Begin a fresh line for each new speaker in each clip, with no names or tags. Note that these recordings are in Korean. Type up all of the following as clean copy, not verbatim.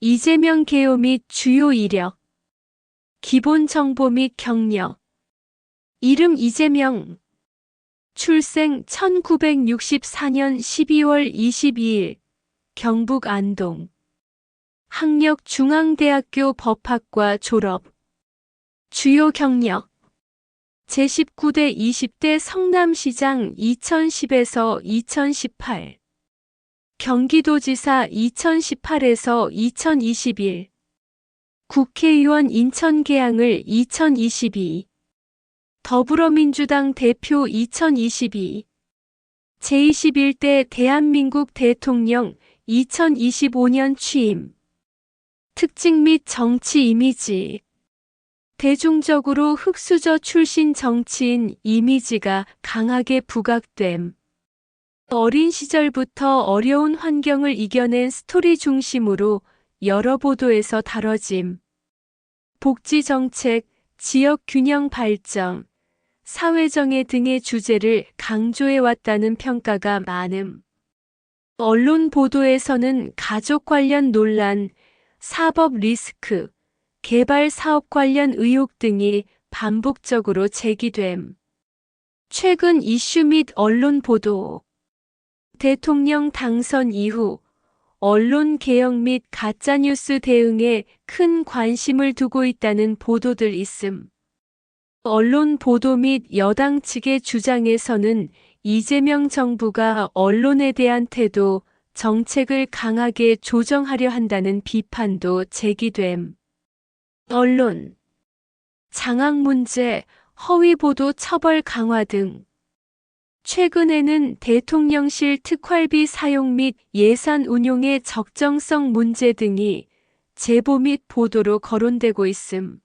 이재명 개요 및 주요 이력, 기본 정보 및 경력. 이름 이재명. 출생 1964년 12월 22일, 경북 안동. 학력 중앙대학교 법학과 졸업. 주요 경력. 제19대 20대 성남시장 2010에서 2018. 경기도지사 2018에서 2021. 국회의원 인천계양을 2022. 더불어민주당 대표 2022. 제21대 대한민국 대통령 2025년 취임. 특징 및 정치 이미지. 대중적으로 흑수저 출신 정치인 이미지가 강하게 부각됨. 어린 시절부터 어려운 환경을 이겨낸 스토리 중심으로 여러 보도에서 다뤄짐. 복지 정책, 지역 균형 발전, 사회정의 등의 주제를 강조해왔다는 평가가 많음. 언론 보도에서는 가족 관련 논란, 사법 리스크, 개발 사업 관련 의혹 등이 반복적으로 제기됨. 최근 이슈 및 언론 보도. 대통령 당선 이후 언론 개혁 및 가짜뉴스 대응에 큰 관심을 두고 있다는 보도들 있음. 언론 보도 및 여당 측의 주장에서는 이재명 정부가 언론에 대한 태도, 정책을 강하게 조정하려 한다는 비판도 제기됨. 언론, 장악 문제, 허위 보도 처벌 강화 등. 최근에는 대통령실 특활비 사용 및 예산 운용의 적정성 문제 등이 제보 및 보도로 거론되고 있음.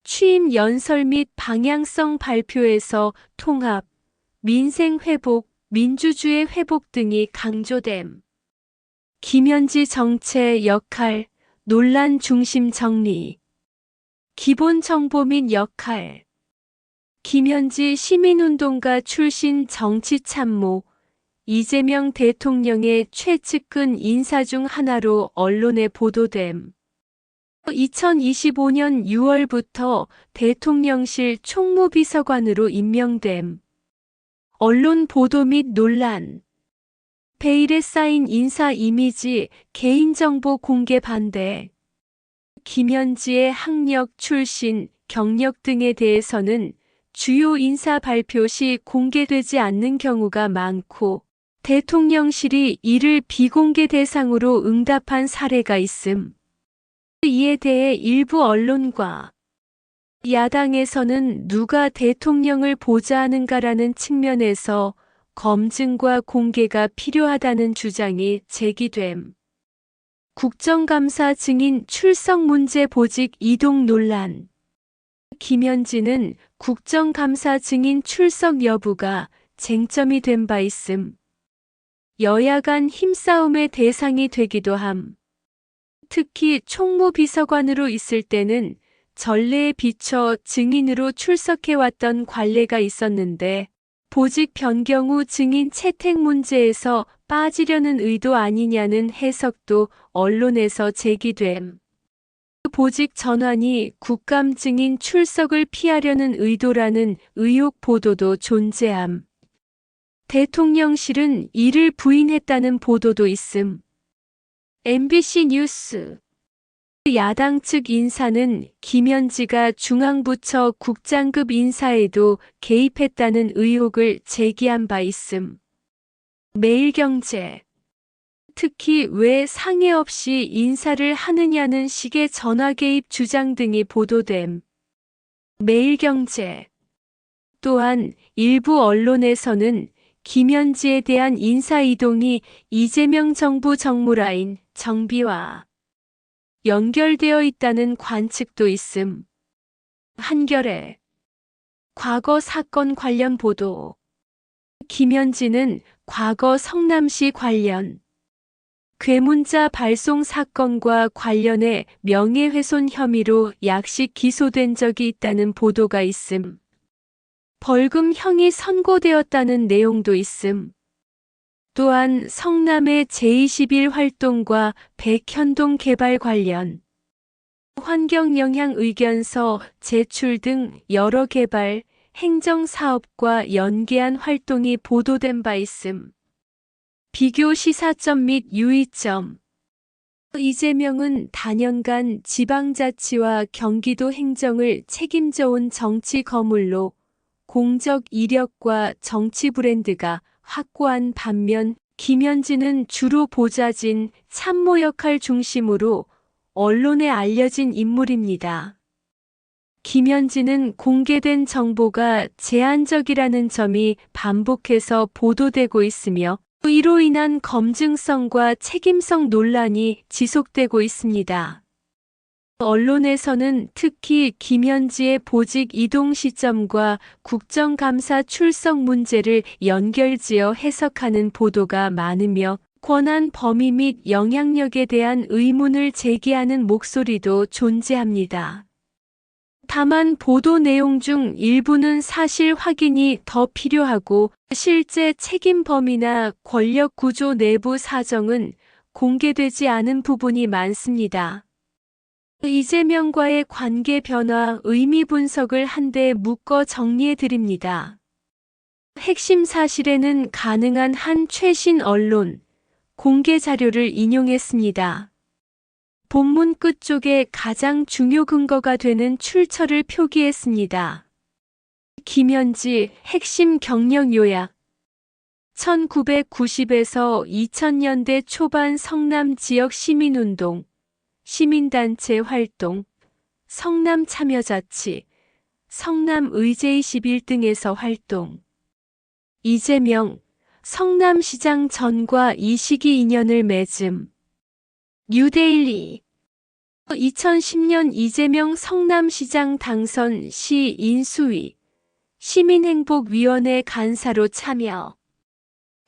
취임 연설 및 방향성 발표에서 통합, 민생 회복, 민주주의 회복 등이 강조됨. 김현지 정체 역할, 논란 중심 정리. 기본 정보 및 역할. 김현지 시민운동가 출신 정치참모, 이재명 대통령의 최측근 인사 중 하나로 언론에 보도됨. 2025년 6월부터 대통령실 총무비서관으로 임명됨. 언론 보도 및 논란. 베일에 쌓인 인사 이미지, 개인정보 공개 반대. 김현지의 학력, 출신, 경력 등에 대해서는 주요 인사 발표 시 공개되지 않는 경우가 많고 대통령실이 이를 비공개 대상으로 응답한 사례가 있음. 이에 대해 일부 언론과 야당에서는 누가 대통령을 보좌하는가라는 측면에서 검증과 공개가 필요하다는 주장이 제기됨. 국정감사 증인 출석 문제 보직 이동 논란. 김현지는 국정감사 증인 출석 여부가 쟁점이 된 바 있음. 여야 간 힘싸움의 대상이 되기도 함. 특히 총무비서관으로 있을 때는 전례에 비춰 증인으로 출석해왔던 관례가 있었는데 보직 변경 후 증인 채택 문제에서 빠지려는 의도 아니냐는 해석도 언론에서 제기됨. 보직 전환이 국감 증인 출석을 피하려는 의도라는 의혹 보도도 존재함. 대통령실은 이를 부인했다는 보도도 있음. MBC 뉴스. 야당 측 인사는 김현지가 중앙부처 국장급 인사에도 개입했다는 의혹을 제기한 바 있음. 매일경제. 특히 왜 상의 없이 인사를 하느냐는 식의 전화 개입 주장 등이 보도됨. 매일경제. 또한 일부 언론에서는 김현지에 대한 인사 이동이 이재명 정부 정무라인 정비와 연결되어 있다는 관측도 있음. 한겨레. 과거 사건 관련 보도. 김현지는 과거 성남시 관련 괴문자 발송 사건과 관련해 명예훼손 혐의로 약식 기소된 적이 있다는 보도가 있음. 벌금형이 선고되었다는 내용도 있음. 또한 성남의 제21 활동과 백현동 개발 관련 환경영향 의견서 제출 등 여러 개발, 행정사업과 연계한 활동이 보도된 바 있음. 비교 시사점 및 유의점. 이재명은 다년간 지방자치와 경기도 행정을 책임져온 정치 거물로 공적 이력과 정치 브랜드가 확고한 반면 김현지는 주로 보좌진, 참모 역할 중심으로 언론에 알려진 인물입니다. 김현지는 공개된 정보가 제한적이라는 점이 반복해서 보도되고 있으며 이로 인한 검증성과 책임성 논란이 지속되고 있습니다. 언론에서는 특히 김현지의 보직 이동 시점과 국정감사 출석 문제를 연결지어 해석하는 보도가 많으며 권한 범위 및 영향력에 대한 의문을 제기하는 목소리도 존재합니다. 다만 보도 내용 중 일부는 사실 확인이 더 필요하고 실제 책임 범위나 권력 구조 내부 사정은 공개되지 않은 부분이 많습니다. 이재명과의 관계 변화 의미 분석을 한데 묶어 정리해 드립니다. 핵심 사실에는 가능한 한 최신 언론, 공개 자료를 인용했습니다. 본문 끝쪽에 가장 중요 근거가 되는 출처를 표기했습니다. 김현지 핵심 경력 요약 1990에서 2000년대 초반 성남 지역 시민운동, 시민단체 활동, 성남 참여자치, 성남의제21 등에서 활동. 이재명, 성남시장 전과 이 시기 인연을 맺음. 뉴데일리 2010년 이재명 성남시장 당선 시 인수위, 시민행복위원회 간사로 참여.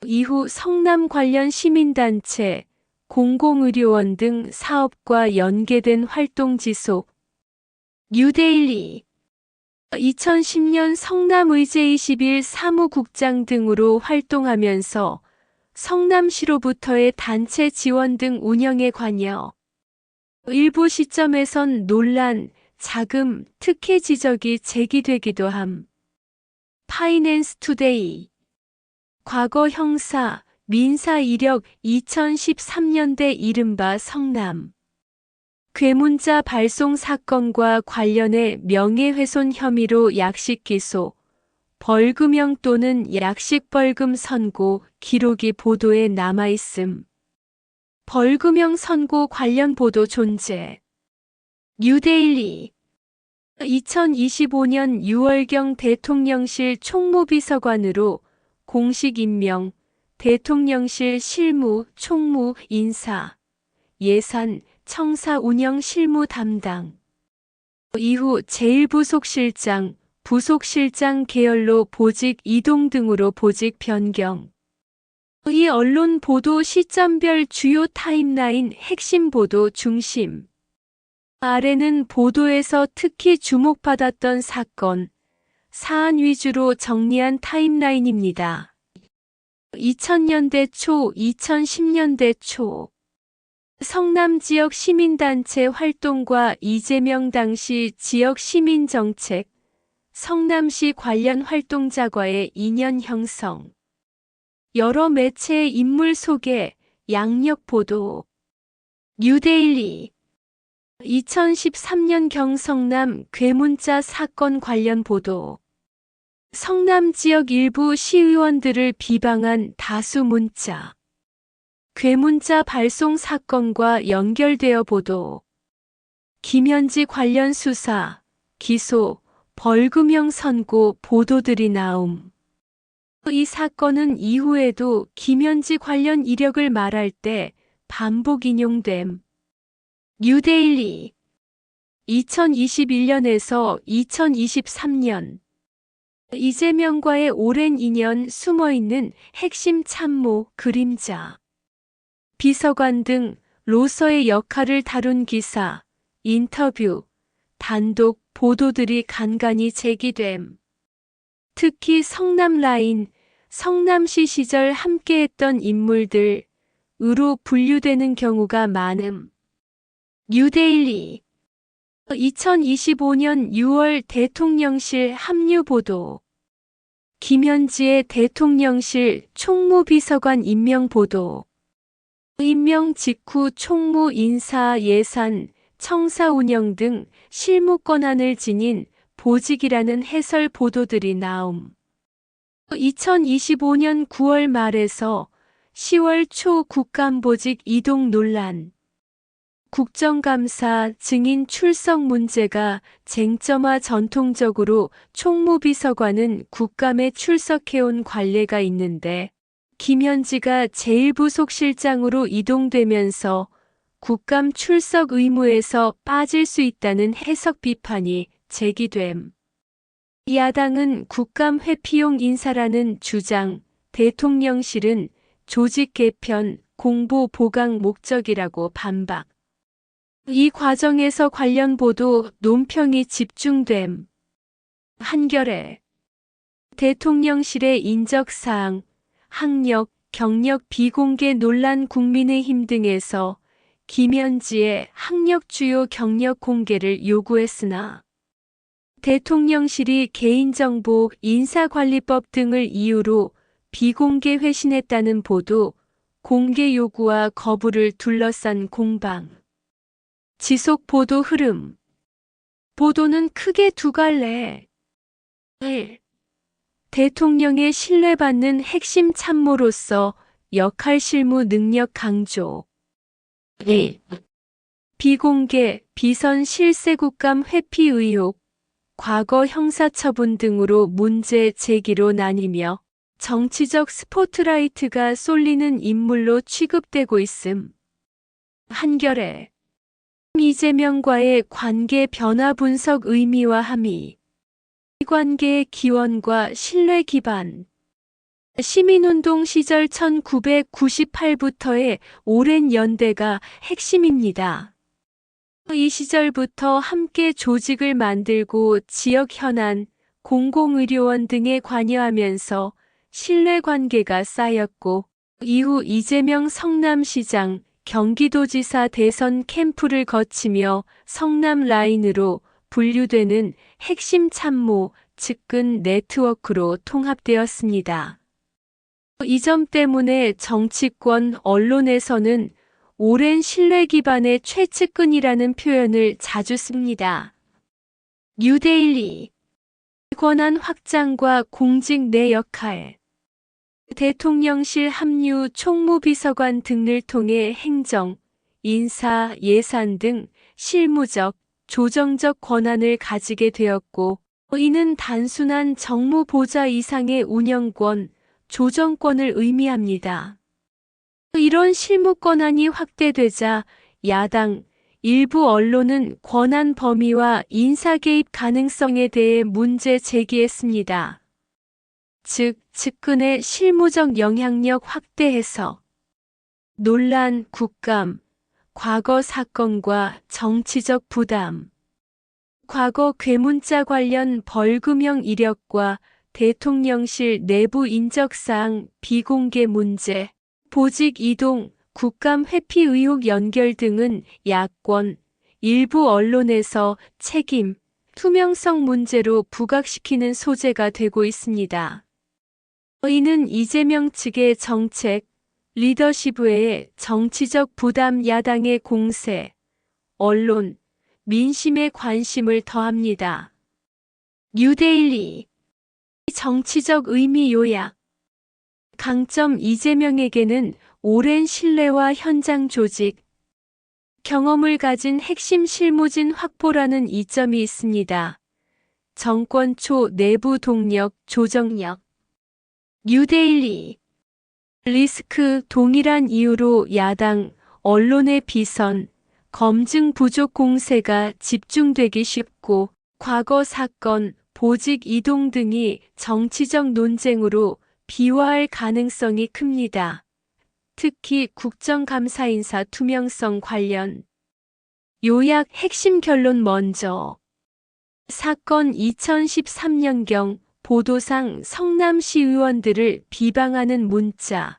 이후 성남 관련 시민단체, 공공의료원 등 사업과 연계된 활동 지속. 뉴데일리 2010년 성남의제21 사무국장 등으로 활동하면서 성남시로부터의 단체 지원 등 운영에 관여. 일부 시점에선 논란, 자금, 특혜 지적이 제기되기도 함. 파이낸스 투데이 과거 형사, 민사 이력 2013년대 이른바 성남 괴문자 발송 사건과 관련해 명예훼손 혐의로 약식 기소, 벌금형 또는 약식벌금 선고 기록이 보도에 남아있음. 벌금형 선고 관련 보도 존재. 뉴데일리 2025년 6월경 대통령실 총무비서관으로 공식 임명, 대통령실 실무, 총무, 인사, 예산, 청사 운영 실무 담당. 이후 제1부속실장, 부속실장 계열로 보직 이동 등으로 보직 변경. 이 언론 보도 시점별 주요 타임라인 핵심 보도 중심. 아래는 보도에서 특히 주목받았던 사건, 사안 위주로 정리한 타임라인입니다. 2000년대 초, 2010년대 초 성남 지역 시민단체 활동과 이재명 당시 지역 시민정책, 성남시 관련 활동자과의 인연 형성, 여러 매체의 인물 소개, 양력 보도. 뉴데일리 2013년경 성남 괴문자 사건 관련 보도. 성남 지역 일부 시의원들을 비방한 다수 문자. 괴문자 발송 사건과 연결되어 보도. 김현지 관련 수사, 기소, 벌금형 선고 보도들이 나옴. 이 사건은 이후에도 김현지 관련 이력을 말할 때 반복 인용됨. 뉴데일리 2021년에서 2023년 이재명과의 오랜 인연 숨어있는 핵심 참모 그림자. 비서관 등 로서의 역할을 다룬 기사, 인터뷰, 단독 보도들이 간간히 제기됨. 특히 성남 라인, 성남시 시절 함께했던 인물들으로 분류되는 경우가 많음. 뉴데일리 2025년 6월 대통령실 합류 보도. 김현지의 대통령실 총무비서관 임명 보도. 임명 직후 총무 인사 예산, 청사 운영 등 실무 권한을 지닌 보직이라는 해설 보도들이 나옴. 2025년 9월 말에서 10월 초 국감보직 이동 논란. 국정감사 증인 출석 문제가 쟁점화. 전통적으로 총무비서관은 국감에 출석해온 관례가 있는데 김현지가 제1부속실장으로 이동되면서 국감 출석 의무에서 빠질 수 있다는 해석 비판이 제기됨. 야당은 국감 회피용 인사라는 주장, 대통령실은 조직 개편, 공보 보강 목적이라고 반박. 이 과정에서 관련 보도, 논평이 집중됨. 한겨레 대통령실의 인적사항, 학력, 경력 비공개 논란. 국민의힘 등에서 김현지의 학력 주요 경력 공개를 요구했으나 대통령실이 개인정보 인사관리법 등을 이유로 비공개 회신했다는 보도, 공개 요구와 거부를 둘러싼 공방. 지속 보도 흐름. 보도는 크게 두 갈래. 1. 대통령의 신뢰받는 핵심 참모로서 역할 실무 능력 강조. 2. 비공개, 비선 실세 국감 회피 의혹, 과거 형사처분 등으로 문제 제기로 나뉘며 정치적 스포트라이트가 쏠리는 인물로 취급되고 있음. 한겨레 이재명과의 관계 변화 분석. 의미와 함의. 이 관계의 기원과 신뢰 기반. 시민운동 시절 1998부터의 오랜 연대가 핵심입니다. 이 시절부터 함께 조직을 만들고 지역 현안, 공공의료원 등에 관여하면서 신뢰관계가 쌓였고, 이후 이재명 성남시장, 경기도지사 대선 캠프를 거치며 성남 라인으로 분류되는 핵심 참모, 측근 네트워크로 통합되었습니다. 이 점 때문에 정치권, 언론에서는 오랜 신뢰 기반의 최측근이라는 표현을 자주 씁니다. 뉴데일리 권한 확장과 공직 내 역할. 대통령실 합류, 총무비서관 등을 통해 행정, 인사, 예산 등 실무적, 조정적 권한을 가지게 되었고, 이는 단순한 정무 보좌 이상의 운영권, 조정권을 의미합니다. 이런 실무 권한이 확대되자 야당, 일부 언론은 권한 범위와 인사 개입 가능성에 대해 문제 제기했습니다. 즉, 측근의 실무적 영향력 확대해서 논란, 국감, 과거 사건과 정치적 부담, 과거 괴문자 관련 벌금형 이력과 대통령실 내부 인적사항 비공개 문제, 보직 이동, 국감 회피 의혹 연결 등은 야권, 일부 언론에서 책임, 투명성 문제로 부각시키는 소재가 되고 있습니다. 이는 이재명 측의 정책, 리더십 외에 정치적 부담, 야당의 공세, 언론, 민심의 관심을 더합니다. 뉴데일리 정치적 의미 요약. 강점. 이재명에게는 오랜 신뢰와 현장 조직, 경험을 가진 핵심 실무진 확보라는 이점이 있습니다. 정권 초 내부 동력, 조정력. 뉴데일리 리스크. 동일한 이유로 야당, 언론의 비선, 검증 부족 공세가 집중되기 쉽고, 과거 사건, 보직 이동 등이 정치적 논쟁으로 비화할 가능성이 큽니다. 특히 국정감사 인사 투명성 관련. 요약 핵심 결론 먼저. 사건 2013년경 보도상 성남시 의원들을 비방하는 문자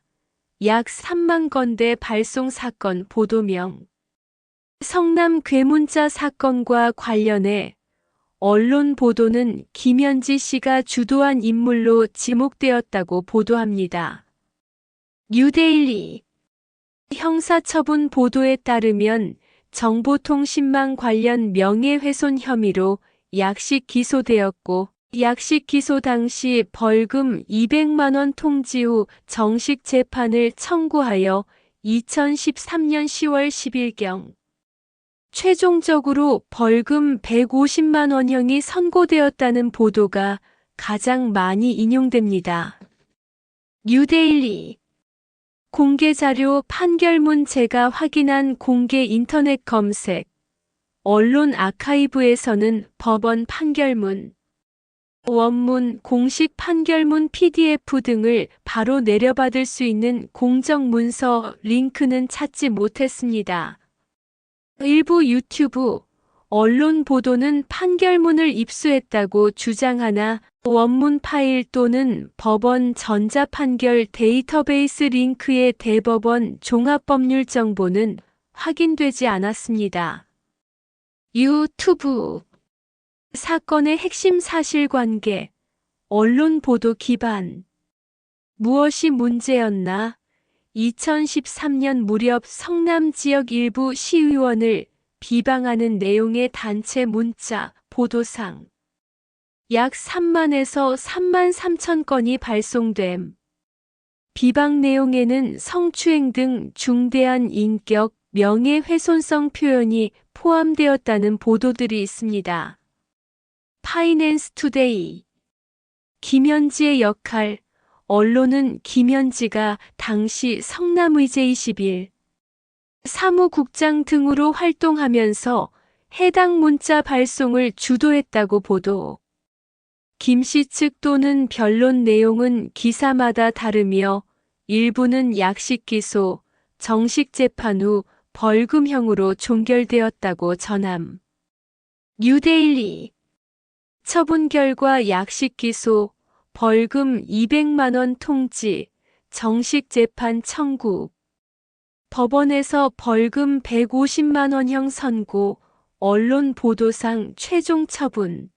약 3만 건대 발송 사건 보도명. 성남 괴문자 사건과 관련해 언론 보도는 김현지 씨가 주도한 인물로 지목되었다고 보도합니다. 뉴데일리 형사처분 보도에 따르면 정보통신망 관련 명예훼손 혐의로 약식 기소되었고 약식 기소 당시 벌금 200만 원 통지 후 정식 재판을 청구하여 2013년 10월 10일경 최종적으로 벌금 150만 원형이 선고되었다는 보도가 가장 많이 인용됩니다. 뉴데일리 공개자료 판결문 제가 확인한 공개 인터넷 검색 언론 아카이브에서는 법원 판결문, 원문, 공식 판결문 PDF 등을 바로 내려받을 수 있는 공적 문서 링크는 찾지 못했습니다. 일부 유튜브 언론 보도는 판결문을 입수했다고 주장하나 원문 파일 또는 법원 전자판결 데이터베이스 링크의 대법원 종합법률 정보는 확인되지 않았습니다. 유튜브 사건의 핵심 사실관계, 언론 보도 기반. 무엇이 문제였나? 2013년 무렵 성남 지역 일부 시의원을 비방하는 내용의 단체 문자, 보도상 약 3만에서 3만 3천 건이 발송됨. 비방 내용에는 성추행 등 중대한 인격, 명예훼손성 표현이 포함되었다는 보도들이 있습니다. 파이낸스 투데이 김현지의 역할 언론은 김현지가 당시 성남의제21 사무국장 등으로 활동하면서 해당 문자 발송을 주도했다고 보도. 김 씨 측 또는 변론 내용은 기사마다 다르며 일부는 약식 기소, 정식 재판 후 벌금형으로 종결되었다고 전함. 뉴데일리 처분 결과 약식 기소, 벌금 200만 원 통지, 정식 재판 청구. 법원에서 벌금 150만 원형 선고, 언론 보도상 최종 처분.